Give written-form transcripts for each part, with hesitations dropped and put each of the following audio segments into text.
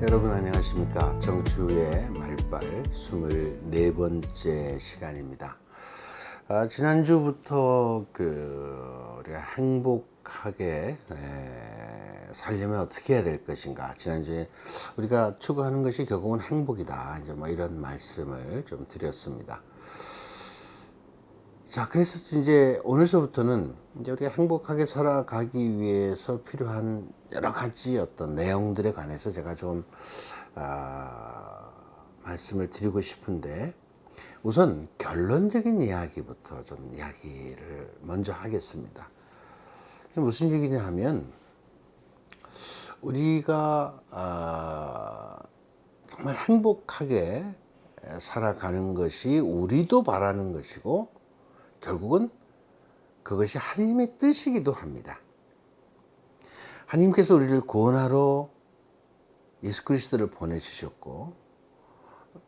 여러분 안녕하십니까. 정치후의 말발 24번째 시간입니다. 지난주부터 우리가 행복하게 살려면 어떻게 해야 될 것인가, 지난주에 우리가 추구하는 것이 결국은 행복이다, 이제 뭐 이런 말씀을 좀 드렸습니다. 자, 그래서 이제 오늘서부터는 이제 우리가 행복하게 살아가기 위해서 필요한 여러 가지 어떤 내용들에 관해서 제가 좀 말씀을 드리고 싶은데, 우선 결론적인 이야기부터 좀 이야기를 먼저 하겠습니다. 무슨 얘기냐 하면, 우리가 정말 행복하게 살아가는 것이 우리도 바라는 것이고, 결국은 그것이 하나님의 뜻이기도 합니다. 하나님께서 우리를 구원하러 예수 그리스도를 보내주셨고,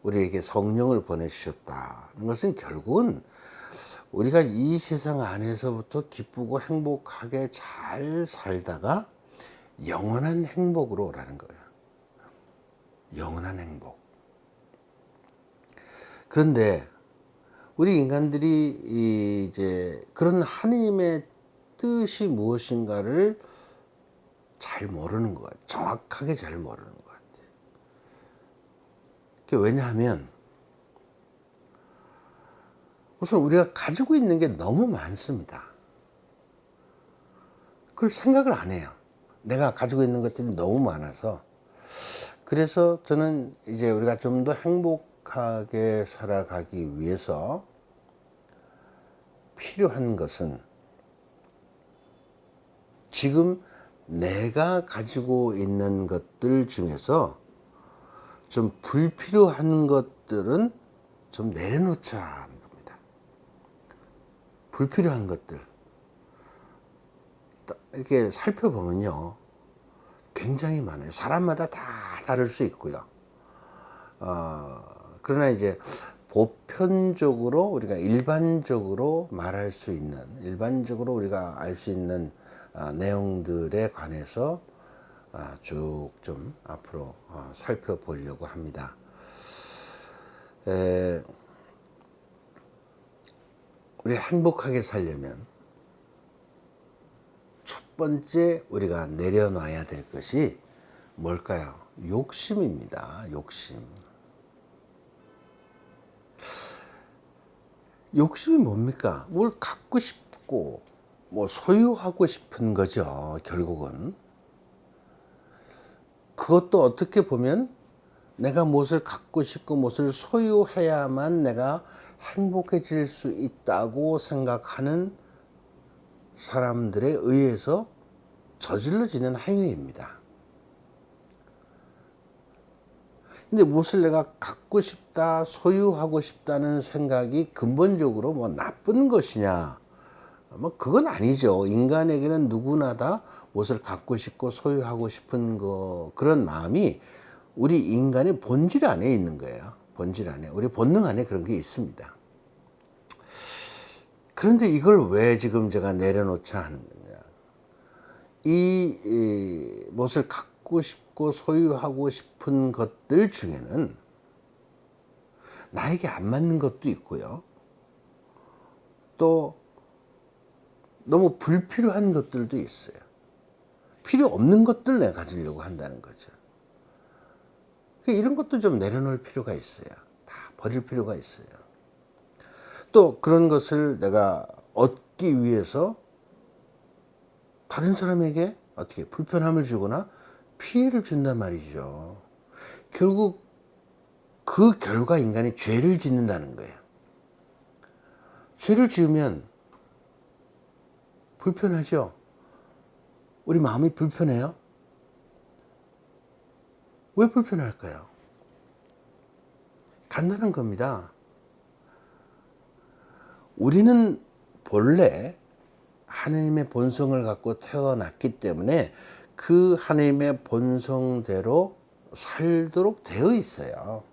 우리에게 성령을 보내주셨다는 것은 결국은 우리가 이 세상 안에서부터 기쁘고 행복하게 잘 살다가 영원한 행복으로 오라는 거예요. 영원한 행복. 그런데 우리 인간들이 이제 그런 하나님의 뜻이 무엇인가를 잘 모르는 것 같아요. 정확하게 잘 모르는 것 같아요. 왜냐하면 우선 우리가 가지고 있는 게 너무 많습니다. 그걸 생각을 안 해요. 내가 가지고 있는 것들이 너무 많아서. 그래서 저는 이제 우리가 좀 더 행복하게 살아가기 위해서 필요한 것은, 지금 내가 가지고 있는 것들 중에서 좀 불필요한 것들은 좀 내려놓자는 겁니다. 불필요한 것들 이렇게 살펴보면요, 굉장히 많아요. 사람마다 다 다를 수 있고요. 그러나 이제 보편적으로 우리가 일반적으로 말할 수 있는, 일반적으로 우리가 알 수 있는 내용들에 관해서 쭉 좀 앞으로 살펴보려고 합니다. 우리가 행복하게 살려면 첫 번째 우리가 내려놔야 될 것이 뭘까요? 욕심입니다. 욕심. 욕심이 뭡니까? 뭘 갖고 싶고 뭐 소유하고 싶은 거죠. 결국은 그것도 어떻게 보면 내가 무엇을 갖고 싶고 무엇을 소유해야만 내가 행복해질 수 있다고 생각하는 사람들에 의해서 저질러지는 행위입니다. 근데 무엇을 내가 갖고 싶다, 소유하고 싶다는 생각이 근본적으로 뭐 나쁜 것이냐? 뭐 그건 아니죠. 인간에게는 누구나 다 무엇을 갖고 싶고 소유하고 싶은 그런 마음이 우리 인간의 본질 안에 있는 거예요. 본질 안에, 우리 본능 안에 그런 게 있습니다. 그런데 이걸 왜 지금 제가 내려놓자 하는 거냐? 이 무엇을 갖고 싶고 소유하고 싶은 것들 중에는 나에게 안 맞는 것도 있고요. 또 너무 불필요한 것들도 있어요. 필요 없는 것들 내가 가지려고 한다는 거죠. 이런 것도 좀 내려놓을 필요가 있어요. 다 버릴 필요가 있어요. 또 그런 것을 내가 얻기 위해서 다른 사람에게 어떻게 불편함을 주거나 피해를 준단 말이죠. 결국 그 결과 인간이 죄를 짓는다는 거예요. 죄를 지으면 불편하죠. 우리 마음이 불편해요. 왜 불편할까요? 간단한 겁니다. 우리는 본래 하나님의 본성을 갖고 태어났기 때문에 그 하나님의 본성대로 살도록 되어 있어요.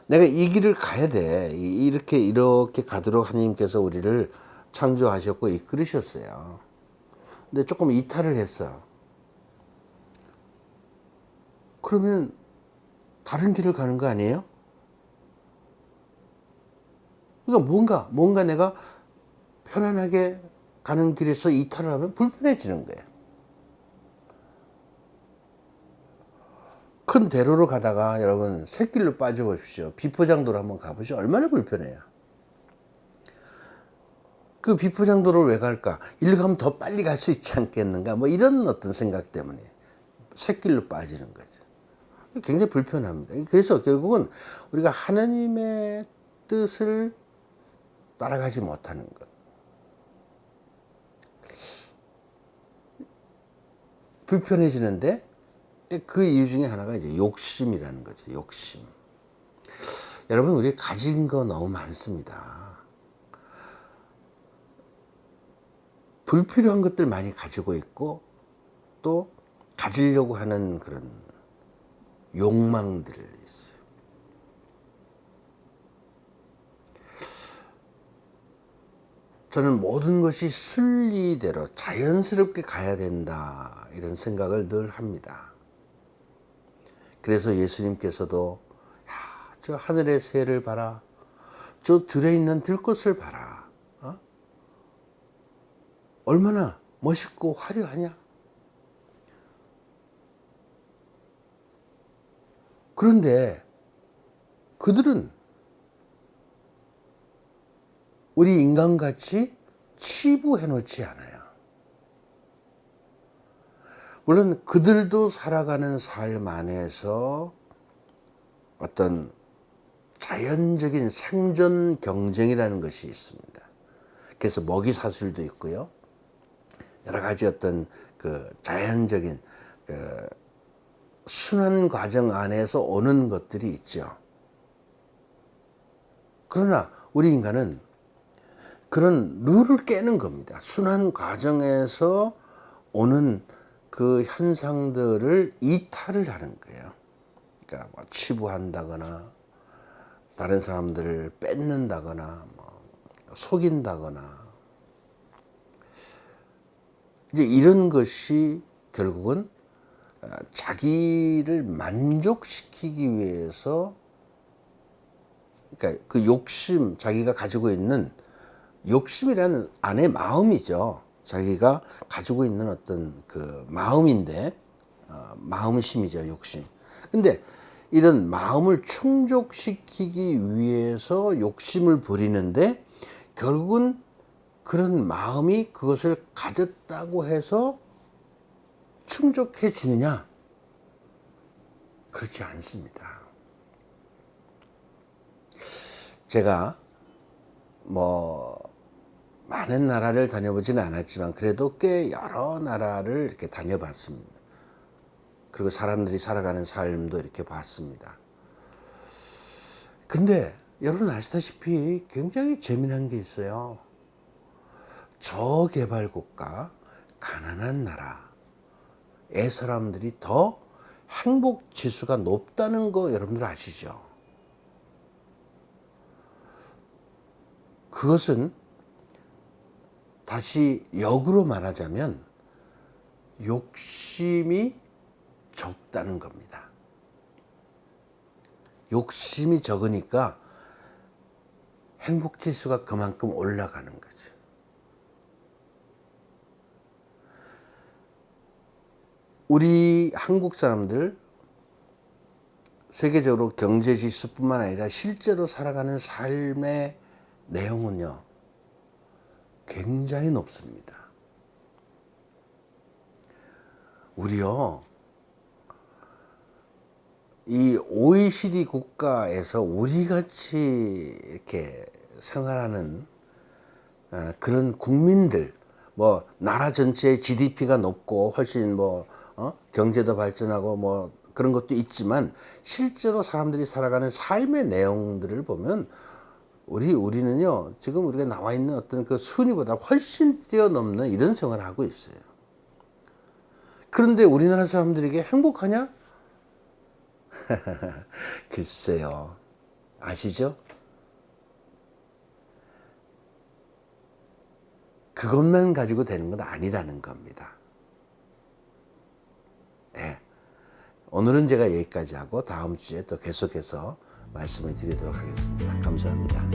내가 이 길을 가야 돼. 이렇게 가도록 하나님께서 우리를 창조하셨고 이끌으셨어요. 근데 조금 이탈을 했어요. 그러면 다른 길을 가는 거 아니에요? 그러니까 뭔가 내가 편안하게 가는 길에서 이탈을 하면 불편해지는 거예요. 큰 대로로 가다가 여러분 샛길로 빠져보십시오. 비포장도로 한번 가보시죠. 얼마나 불편해요. 그 비포장도를 왜 갈까? 일로 가면 더 빨리 갈 수 있지 않겠는가? 뭐 이런 어떤 생각 때문에 샛길로 빠지는 거죠. 굉장히 불편합니다. 그래서 결국은 우리가 하나님의 뜻을 따라가지 못하는 것. 불편해지는데 그 이유 중에 하나가 이제 욕심이라는 거죠. 욕심. 여러분, 우리 가진 거 너무 많습니다. 불필요한 것들 많이 가지고 있고 또 가지려고 하는 그런 욕망들이 있어요. 저는 모든 것이 순리대로 자연스럽게 가야 된다 이런 생각을 늘 합니다. 그래서 예수님께서도 야, 저 하늘의 새를 봐라, 저 들에 있는 들꽃을 봐라, 얼마나 멋있고 화려하냐. 그런데 그들은 우리 인간같이 치부해 놓지 않아요. 물론 그들도 살아가는 삶 안에서 어떤 자연적인 생존 경쟁이라는 것이 있습니다. 그래서 먹이 사슬도 있고요. 여러 가지 어떤 그 자연적인 그 순환 과정 안에서 오는 것들이 있죠. 그러나 우리 인간은 그런 룰을 깨는 겁니다. 순환 과정에서 오는 그 현상들을 이탈을 하는 거예요. 그러니까 뭐 치부한다거나 다른 사람들을 뺏는다거나 뭐 속인다거나 이제 이런 것이 결국은 자기를 만족시키기 위해서, 그러니까 그 욕심, 자기가 가지고 있는 욕심이라는 안의 마음이죠. 자기가 가지고 있는 어떤 그 마음인데, 마음심이죠, 욕심. 근데 이런 마음을 충족시키기 위해서 욕심을 부리는데 결국은 그런 마음이 그것을 가졌다고 해서 충족해지느냐? 그렇지 않습니다. 제가 뭐 많은 나라를 다녀보지는 않았지만 그래도 꽤 여러 나라를 이렇게 다녀봤습니다. 그리고 사람들이 살아가는 삶도 이렇게 봤습니다. 근데 여러분 아시다시피 굉장히 재미난 게 있어요. 저개발국가, 가난한 나라의 사람들이 더 행복 지수가 높다는 거 여러분들 아시죠? 그것은 다시 역으로 말하자면 욕심이 적다는 겁니다. 욕심이 적으니까 행복 지수가 그만큼 올라가는 거죠. 우리 한국 사람들 세계적으로 경제 지수뿐만 아니라 실제로 살아가는 삶의 내용은요, 굉장히 높습니다. 우리요, 이 OECD 국가에서 우리같이 이렇게 생활하는 그런 국민들, 뭐 나라 전체의 GDP가 높고 훨씬 뭐 경제도 발전하고 뭐 그런 것도 있지만 실제로 사람들이 살아가는 삶의 내용들을 보면 우리는요, 지금 우리가 나와 있는 어떤 그 순위보다 훨씬 뛰어넘는 이런 생활을 하고 있어요. 그런데 우리나라 사람들에게 행복하냐? 글쎄요. 아시죠? 그것만 가지고 되는 건 아니라는 겁니다. 네. 오늘은 제가 여기까지 하고 다음 주에 또 계속해서 말씀을 드리도록 하겠습니다. 감사합니다.